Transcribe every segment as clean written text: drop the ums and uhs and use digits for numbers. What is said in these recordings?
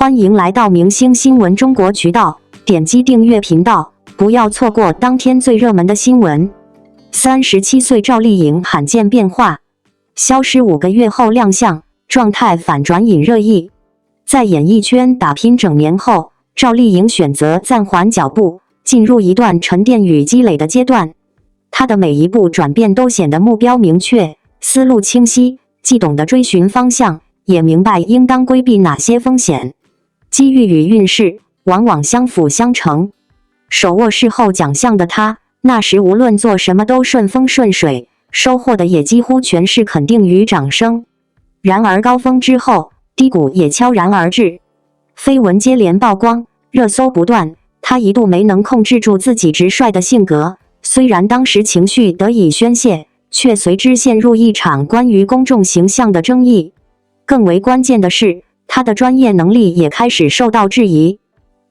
欢迎来到明星新闻中国渠道，点击订阅频道，不要错过当天最热门的新闻。37岁赵丽颖罕见变化，消失5个月后亮相，状态反转引热议。在演艺圈打拼整年后，赵丽颖选择暂缓脚步，进入一段沉淀与积累的阶段。她的每一步转变都显得目标明确，思路清晰，既懂得追寻方向，也明白应当规避哪些风险。机遇与运势往往相辅相成。手握视后奖项的她，那时无论做什么都顺风顺水，收获的也几乎全是肯定与掌声。然而高峰之后，低谷也悄然而至，绯闻接连曝光，热搜不断。她一度没能控制住自己直率的性格，虽然当时情绪得以宣泄，却随之陷入一场关于公众形象的争议。更为关键的是，她的专业能力也开始受到质疑。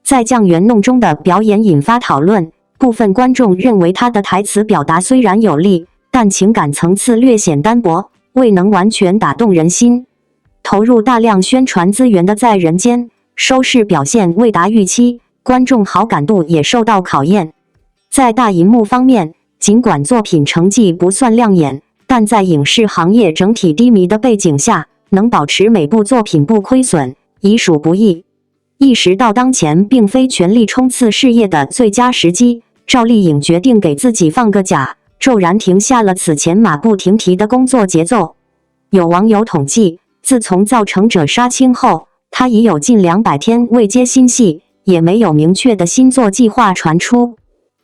在酱园弄中的表演引发讨论，部分观众认为她的台词表达虽然有力，但情感层次略显单薄，未能完全打动人心。投入大量宣传资源的在人间，收视表现未达预期，观众好感度也受到考验。在大银幕方面，尽管作品成绩不算亮眼，但在影视行业整体低迷的背景下，能保持每部作品不亏损，已属不易。意识到当前并非全力冲刺事业的最佳时机，赵丽颖决定给自己放个假，骤然停下了此前马不停蹄的工作节奏。有网友统计，自从《造成者》杀青后，她已有近200天未接新戏，也没有明确的新作计划传出。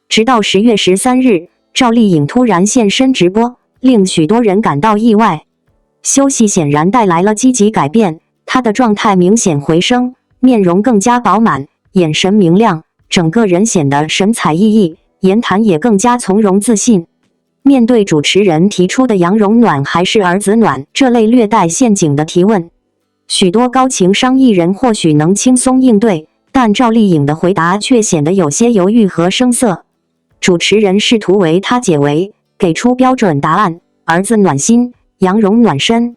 直到10月13日，赵丽颖突然现身直播，令许多人感到意外。休息显然带来了积极改变，她的状态明显回升，面容更加饱满，眼神明亮，整个人显得神采奕奕，言谈也更加从容自信。面对主持人提出的杨蓉暖还是儿子暖这类略带陷阱的提问，许多高情商艺人或许能轻松应对，但赵丽颖的回答却显得有些犹豫和生涩。主持人试图为她解围，给出标准答案：儿子暖心，杨蓉暖身。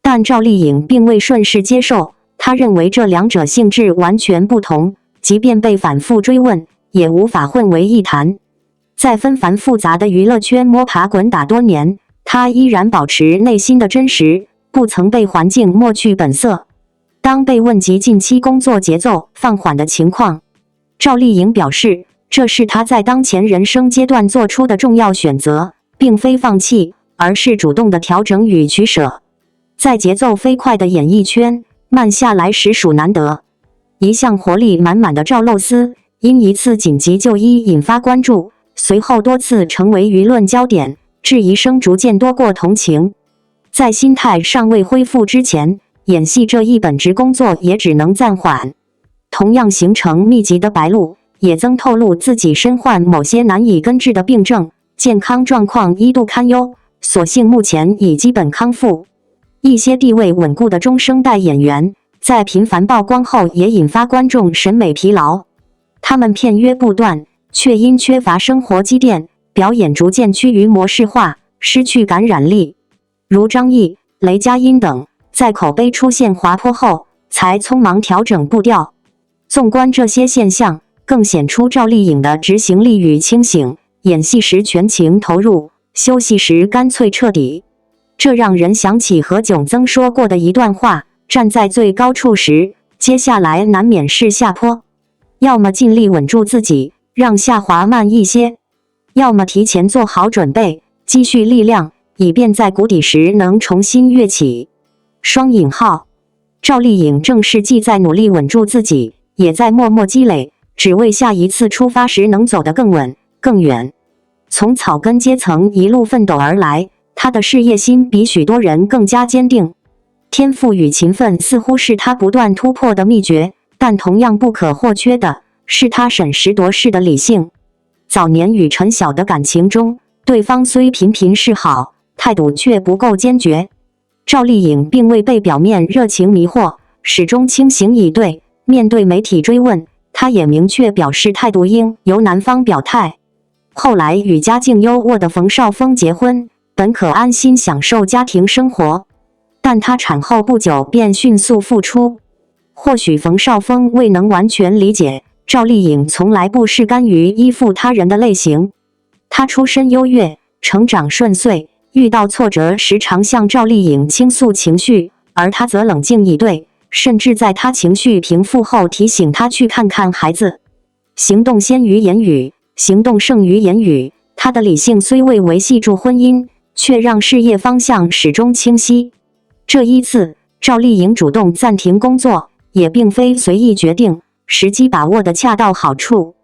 但赵丽颖并未顺势接受，她认为这两者性质完全不同，即便被反复追问，也无法混为一谈。在纷繁复杂的娱乐圈摸爬滚打多年，她依然保持内心的真实，不曾被环境抹去本色。当被问及近期工作节奏放缓的情况，赵丽颖表示，这是她在当前人生阶段做出的重要选择，并非放弃，而是主动的调整与取舍。在节奏飞快的演艺圈，慢下来实属难得。一向活力满满的赵露思，因一次紧急就医引发关注，随后多次成为舆论焦点，质疑声逐渐多过同情。在心态尚未恢复之前，演戏这一本职工作也只能暂缓。同样行程密集的白鹿，也曾透露自己身患某些难以根治的病症，健康状况一度堪忧，所幸目前已基本康复。一些地位稳固的中生代演员，在频繁曝光后也引发观众审美疲劳。他们片约不断，却因缺乏生活积淀，表演逐渐趋于模式化，失去感染力。如张译、雷佳音等，在口碑出现滑坡后，才匆忙调整步调。纵观这些现象，更显出赵丽颖的执行力与清醒，演戏时全情投入，休息时干脆彻底。这让人想起何炅曾说过的一段话：站在最高处时，接下来难免是下坡，要么尽力稳住自己，让下滑慢一些，要么提前做好准备，积蓄力量，以便在谷底时能重新跃起。双引号，赵丽颖正是既在努力稳住自己，也在默默积累，只为下一次出发时能走得更稳、更远。从草根阶层一路奋斗而来，她的事业心比许多人更加坚定。天赋与勤奋似乎是她不断突破的秘诀，但同样不可或缺的是她审时度势的理性。早年与陈晓的感情中，对方虽频频示好，态度却不够坚决。赵丽颖并未被表面热情迷惑，始终清醒以对。面对媒体追问，她也明确表示态度应由男方表态。后来与家境优渥的冯绍峰结婚，本可安心享受家庭生活，但她产后不久便迅速复出。或许冯绍峰未能完全理解，赵丽颖从来不是甘于依附他人的类型。她出身优越，成长顺遂，遇到挫折时常向赵丽颖倾诉情绪，而她则冷静以对，甚至在她情绪平复后提醒她去看看孩子。行动先于言语，行动胜于言语。她的理性虽未维系住婚姻，却让事业方向始终清晰。这一次，赵丽颖主动暂停工作，也并非随意决定，时机把握得恰到好处。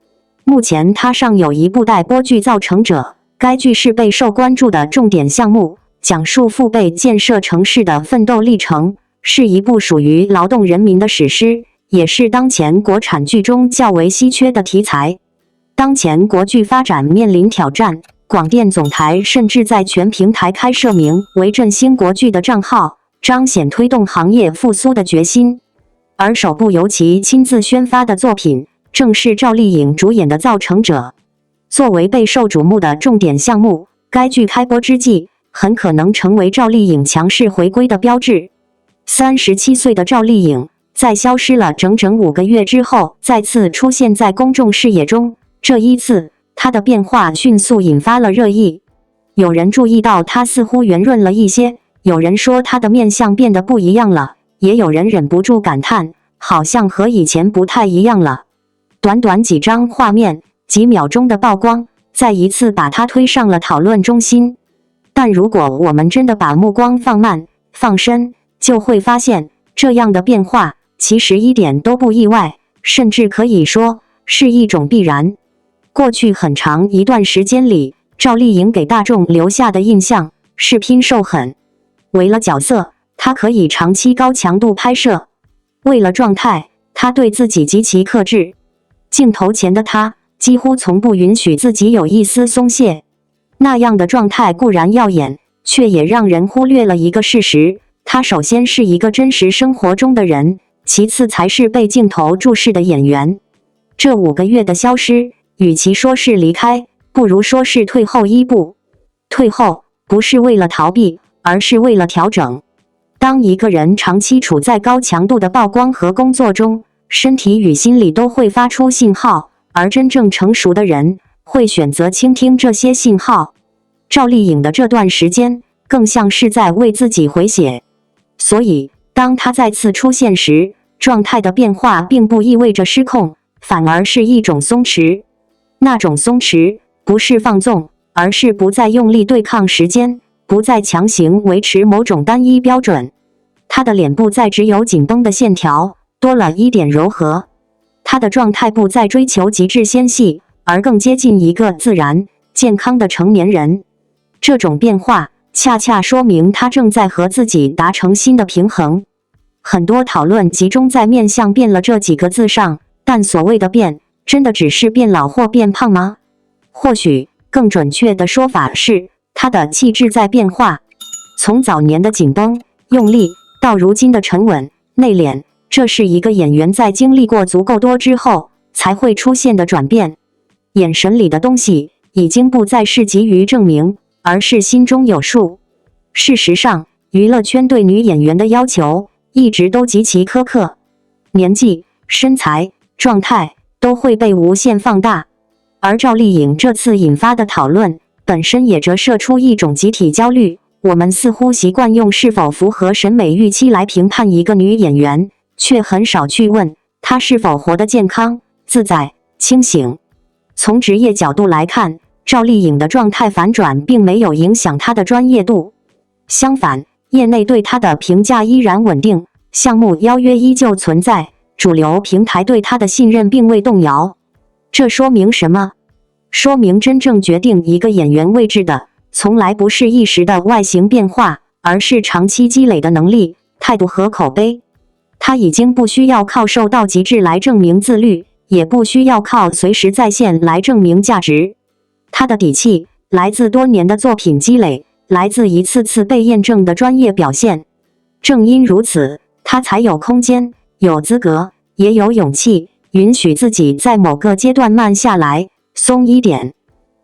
目前她尚有一部待播剧《造成者》，该剧是备受关注的重点项目，讲述父辈建设城市的奋斗历程，是一部属于劳动人民的史诗，也是当前国产剧中较为稀缺的题材。当前国剧发展面临挑战，广电总台甚至在全平台开设名为振兴国剧的账号，彰显推动行业复苏的决心。而首部由其亲自宣发的作品，正是赵丽颖主演的《造成者》。作为备受瞩目的重点项目，该剧开播之际，很可能成为赵丽颖强势回归的标志。37岁的赵丽颖，在消失了整整5个月之后，再次出现在公众视野中。这一次，她的变化迅速引发了热议。有人注意到她似乎圆润了一些，有人说她的面相变得不一样了，也有人忍不住感叹，好像和以前不太一样了。短短几张画面，几秒钟的曝光，再一次把她推上了讨论中心。但如果我们真的把目光放慢、放深，就会发现，这样的变化其实一点都不意外，甚至可以说是一种必然。过去很长一段时间里，赵丽颖给大众留下的印象是拼瘦狠。为了角色，她可以长期高强度拍摄；为了状态，她对自己极其克制。镜头前的她几乎从不允许自己有一丝松懈。那样的状态固然耀眼，却也让人忽略了一个事实：她首先是一个真实生活中的人，其次才是被镜头注视的演员。这5个月的消失，与其说是离开，不如说是退后一步。退后不是为了逃避，而是为了调整。当一个人长期处在高强度的曝光和工作中，身体与心理都会发出信号，而真正成熟的人会选择倾听这些信号。赵丽颖的这段时间更像是在为自己回血，所以当她再次出现时，状态的变化并不意味着失控，反而是一种松弛。那种松弛不是放纵，而是不再用力对抗时间，不再强行维持某种单一标准。她的脸不再只有紧绷的线条，多了一点柔和。她的状态不再追求极致纤细，而更接近一个自然、健康的成年人。这种变化恰恰说明她正在和自己达成新的平衡。很多讨论集中在面相变了这几个字上，但所谓的变，真的只是变老或变胖吗？或许更准确的说法是，她的气质在变化。从早年的紧绷、用力，到如今的沉稳、内敛，这是一个演员在经历过足够多之后才会出现的转变。眼神里的东西已经不再是急于证明，而是心中有数。事实上，娱乐圈对女演员的要求一直都极其苛刻，年纪、身材、状态都会被无限放大。而赵丽颖这次引发的讨论本身也折射出一种集体焦虑。我们似乎习惯用是否符合审美预期来评判一个女演员，却很少去问她是否活得健康、自在、清醒。从职业角度来看，赵丽颖的状态反转并没有影响她的专业度。相反，业内对她的评价依然稳定，项目邀约依旧存在，主流平台对她的信任并未动摇。这说明什么？说明真正决定一个演员位置的，从来不是一时的外形变化，而是长期积累的能力、态度和口碑。她已经不需要靠瘦到极致来证明自律，也不需要靠随时在线来证明价值。她的底气来自多年的作品积累，来自一次次被验证的专业表现。正因如此，她才有空间、有资格，也有勇气允许自己在某个阶段慢下来，松一点。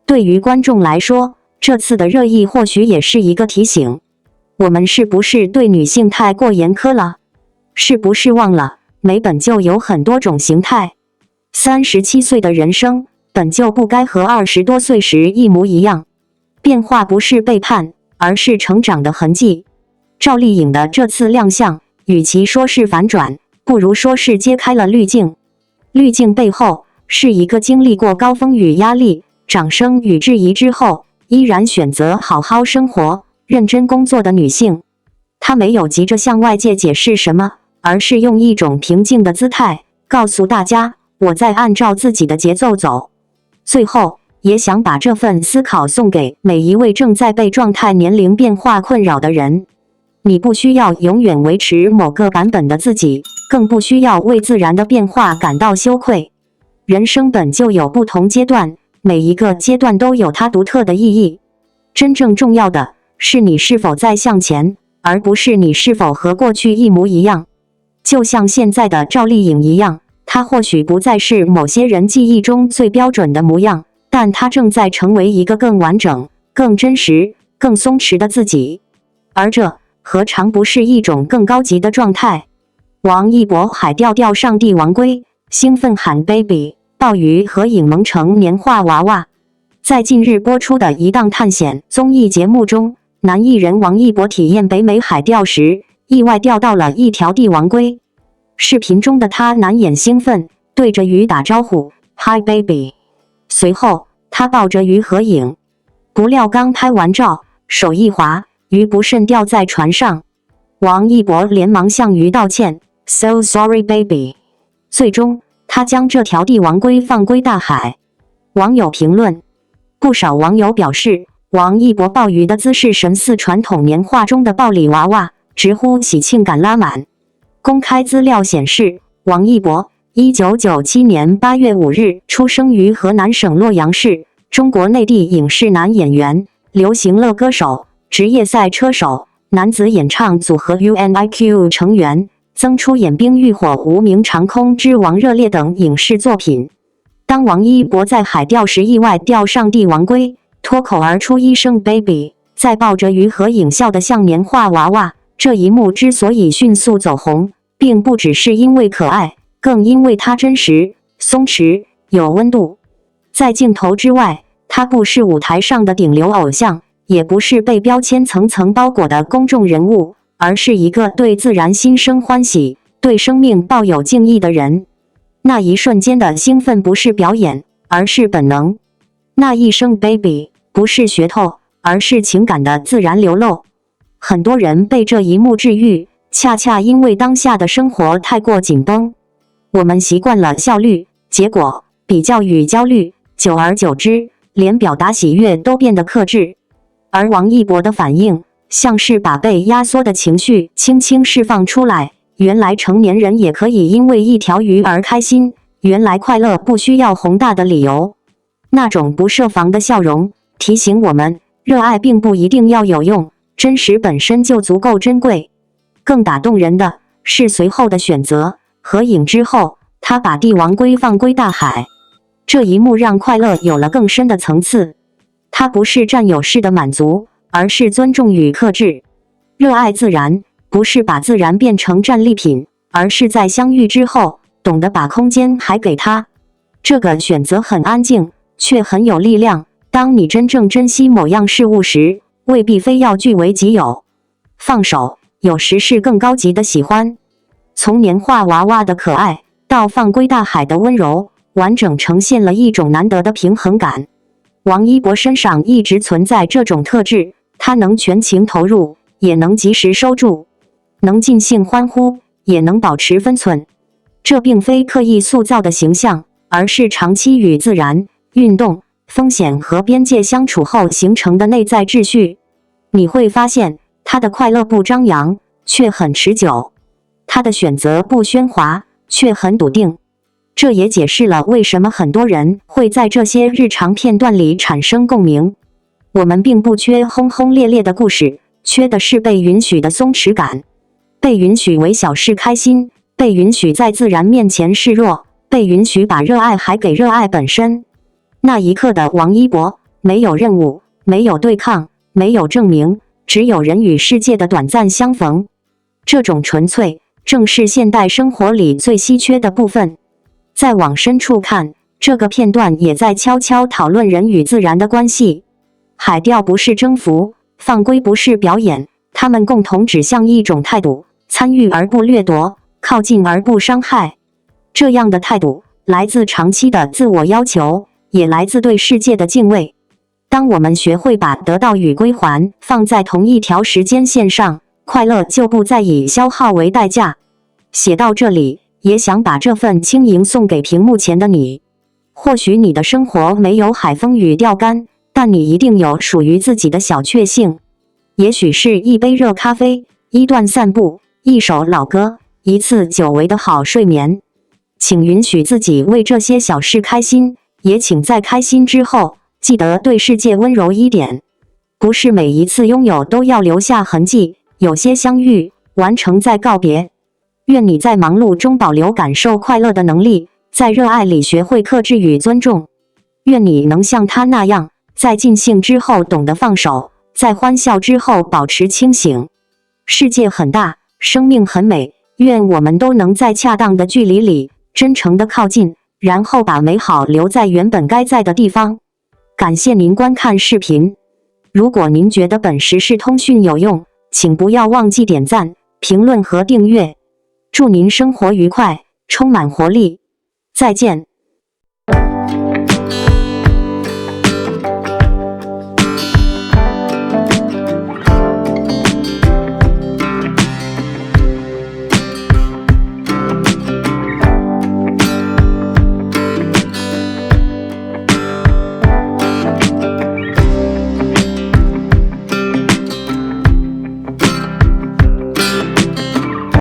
对于观众来说，这次的热议或许也是一个提醒：我们是不是对女性太过严苛了？是不是忘了，美本就有很多种形态。37岁的人生本就不该和20多岁时一模一样。变化不是背叛，而是成长的痕迹。赵丽颖的这次亮相，与其说是反转，不如说是揭开了滤镜。滤镜背后是一个经历过高峰与压力、掌声与质疑之后，依然选择好好生活、认真工作的女性。她没有急着向外界解释什么，而是用一种平静的姿态告诉大家，我在按照自己的节奏走。最后，也想把这份思考送给每一位正在被状态年龄变化困扰的人。你不需要永远维持某个版本的自己，更不需要为自然的变化感到羞愧。人生本就有不同阶段，每一个阶段都有它独特的意义。真正重要的是你是否在向前，而不是你是否和过去一模一样。就像现在的赵丽颖一样，她或许不再是某些人记忆中最标准的模样，但她正在成为一个更完整、更真实、更松弛的自己。而这何尝不是一种更高级的状态？王一博海钓钓上帝王龟，兴奋喊 baby， 鲍鱼和影萌成年画娃娃。在近日播出的一档探险综艺节目中，男艺人王一博体验北美海钓时，意外钓到了一条帝王龟。视频中的他难掩兴奋，对着鱼打招呼 Hi baby。 随后他抱着鱼合影，不料刚拍完照，手一滑，鱼不慎掉在船上。王一博连忙向鱼道歉 So sorry baby。 最终他将这条帝王龟放归大海。网友评论，不少网友表示，王一博抱鱼的姿势神似传统年画中的抱里娃娃，直呼喜庆感拉满。公开资料显示，王一博1997年8月5日出生于河南省洛阳市，中国内地影视男演员、流行乐歌手、职业赛车手、男子演唱组合 UNIQ 成员，曾出演《冰与火》《无名长空之王》《热烈》等影视作品。当王一博在海钓时意外钓上帝王龟，脱口而出一声 baby， 再抱着鱼合影笑得像年画娃娃。这一幕之所以迅速走红，并不只是因为可爱，更因为它真实、松弛、有温度。在镜头之外，他不是舞台上的顶流偶像，也不是被标签层层包裹的公众人物，而是一个对自然心生欢喜、对生命抱有敬意的人。那一瞬间的兴奋不是表演，而是本能。那一声 baby 不是噱头，而是情感的自然流露。很多人被这一幕治愈，恰恰因为当下的生活太过紧绷。我们习惯了效率、结果、比较与焦虑，久而久之，连表达喜悦都变得克制。而王一博的反应，像是把被压缩的情绪轻轻释放出来。原来成年人也可以因为一条鱼而开心，原来快乐不需要宏大的理由。那种不设防的笑容，提醒我们，热爱并不一定要有用，真实本身就足够珍贵。更打动人的是随后的选择，合影之后，他把帝王龟放归大海。这一幕让快乐有了更深的层次。它不是占有式的满足，而是尊重与克制。热爱自然，不是把自然变成战利品，而是在相遇之后，懂得把空间还给它。这个选择很安静，却很有力量。当你真正珍惜某样事物时，未必非要据为己有。放手，有时是更高级的喜欢。从年画娃娃的可爱，到放归大海的温柔，完整呈现了一种难得的平衡感。王一博身上一直存在这种特质，他能全情投入，也能及时收住，能尽兴欢呼，也能保持分寸。这并非刻意塑造的形象，而是长期与自然、运动、风险和边界相处后形成的内在秩序。你会发现，他的快乐不张扬，却很持久；他的选择不喧哗，却很笃定。这也解释了为什么很多人会在这些日常片段里产生共鸣。我们并不缺轰轰烈烈的故事，缺的是被允许的松弛感。被允许为小事开心，被允许在自然面前示弱，被允许把热爱还给热爱本身。那一刻的王一博，没有任务，没有对抗，没有证明，只有人与世界的短暂相逢。这种纯粹，正是现代生活里最稀缺的部分。再往深处看，这个片段也在悄悄讨论人与自然的关系。海钓不是征服，放归不是表演，它们共同指向一种态度：参与而不掠夺，靠近而不伤害。这样的态度来自长期的自我要求，也来自对世界的敬畏。当我们学会把得到与归还放在同一条时间线上，快乐就不再以消耗为代价。写到这里，也想把这份轻盈送给屏幕前的你。或许你的生活没有海风与钓竿，但你一定有属于自己的小确幸。也许是一杯热咖啡，一段散步，一首老歌，一次久违的好睡眠。请允许自己为这些小事开心，也请在开心之后，记得对世界温柔一点。不是每一次拥有都要留下痕迹，有些相遇，完成再告别。愿你在忙碌中保留感受快乐的能力，在热爱里学会克制与尊重。愿你能像他那样，在尽兴之后懂得放手，在欢笑之后保持清醒。世界很大，生命很美，愿我们都能在恰当的距离里真诚地靠近，然后把美好留在原本该在的地方。感谢您观看视频。如果您觉得本时事通讯有用，请不要忘记点赞、评论和订阅。祝您生活愉快，充满活力。再见。